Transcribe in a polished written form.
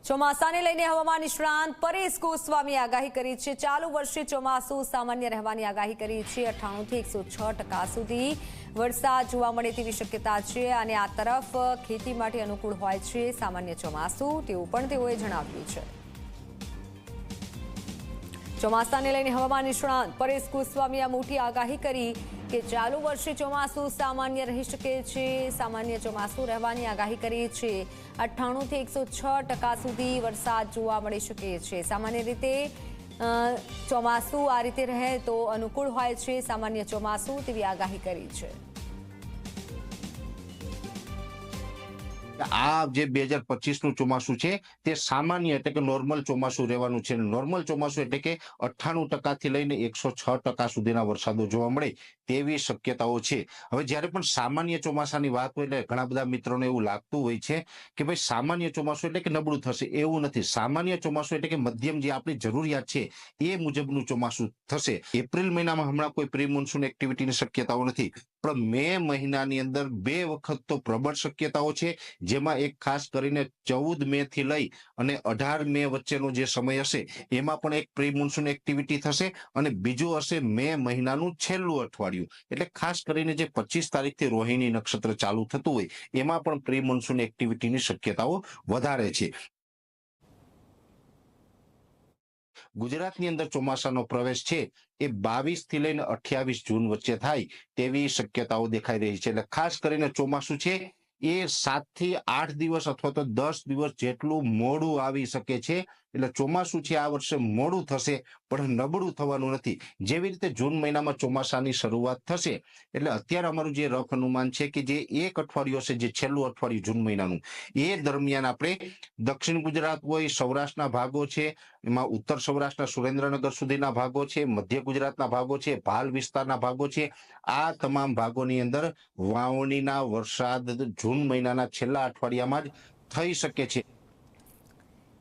ચોમાસાને લઈને હવામાન નિષ્ણાંત પરેશ ગોસ્વામીએ આગાહી કરી છે। ચાલુ વર્ષે ચોમાસું સામાન્ય રહેવાની આગાહી કરી છે। 98 થી 106% સુધી વરસાદ જોવા મળે તેવી શક્યતા છે અને આ તરફ ખેતી માટે અનુકૂળ હોય છે સામાન્ય ચોમાસું, તેવું પણ તેઓએ જણાવ્યું છે। ચોમાસાને લઈને હવામાન નિષ્ણાંત પરેશ ગોસ્વામીએ મોટી આગાહી કરી કે ચાલુ વર્ષે ચોમાસું સામાન્ય રહી શકે છે। સામાન્ય ચોમાસું રહેવાની આગાહી કરી છે। 98 થી 106% સુધી વરસાદ જોવા મળી શકે છે। સામાન્ય રીતે ચોમાસું આ રીતે રહે તો અનુકૂળ હોય છે સામાન્ય ચોમાસું, તેવી આગાહી કરી છે। આ જે 2025 નું ચોમાસું છે તે સામાન્ય એટલે કે નોર્મલ ચોમાસું રહેવાનું છે। નોર્મલ ચોમાસું એટલે કે 98% થી લઈને 106% સુધીના વરસાદો જોવા મળે તેવી શક્યતાઓ છે। હવે જ્યારે પણ સામાન્ય ચોમાસાની વાત હોય એટલે ઘણા બધા મિત્રોને એવું લાગતું હોય છે કે ભાઈ સામાન્ય ચોમાસું એટલે કે નબળું થશે, એવું નથી। સામાન્ય ચોમાસું એટલે કે મધ્યમ જે આપણી જરૂરિયાત છે એ મુજબનું ચોમાસું થશે। એપ્રિલ મહિનામાં હમણાં કોઈ પ્રી મોન્સૂન એક્ટિવિટીની શક્યતાઓ નથી, પણ મે મહિનાની અંદર 2 વખત તો પ્રબળ શક્યતાઓ છે, જેમાં એક ખાસ કરીને 14 મે થી લઈ અને 18 મે વચ્ચેનો જે સમય હશે એમાં પણ એક પ્રી મોન્સૂન એક્ટિવિટી થશે અને બીજું હશે મે મહિનાનું છેલ્લું અઠવાડિયું, એટલે ખાસ કરીને જે 25 તારીખથી રોહિણી નક્ષત્ર ચાલુ થતું હોય એમાં પણ પ્રી મોન્સૂન એક્ટિવિટીની શક્યતાઓ વધારે છે। ગુજરાતની અંદર ચોમાસાનો પ્રવેશ છે એ 22 થી લઈને 28 જૂન વચ્ચે થાય તેવી શક્યતાઓ દેખાઈ રહી છે। એટલે ખાસ કરીને ચોમાસું છે એ 7 થી 8 દિવસ અથવા તો 10 દિવસ જેટલું મોડું આવી શકે છે। એટલે ચોમાસું છે આ વર્ષે મોડું થશે પણ નબળું થવાનું નથી। જેવી રીતે જૂન મહિનામાં ચોમાસાની શરૂઆત થશે એટલે અત્યારે અમારું જે રફ અનુમાન છે કે જે એક અઠવાડિયું હશે, જે છેલ્લું અઠવાડિયું જૂન મહિનાનું, એ દરમિયાન આપણે દક્ષિણ ગુજરાત હોય, સૌરાષ્ટ્રના ભાગો છે, એમાં ઉત્તર સૌરાષ્ટ્રના સુરેન્દ્રનગર સુધીના ભાગો છે, મધ્ય ગુજરાતના ભાગો છે, ભાલ વિસ્તારના ભાગો છે, આ તમામ ભાગોની અંદર વાવણીના વરસાદ જૂન મહિનાના છેલ્લા અઠવાડિયામાં જ થઈ શકે છે।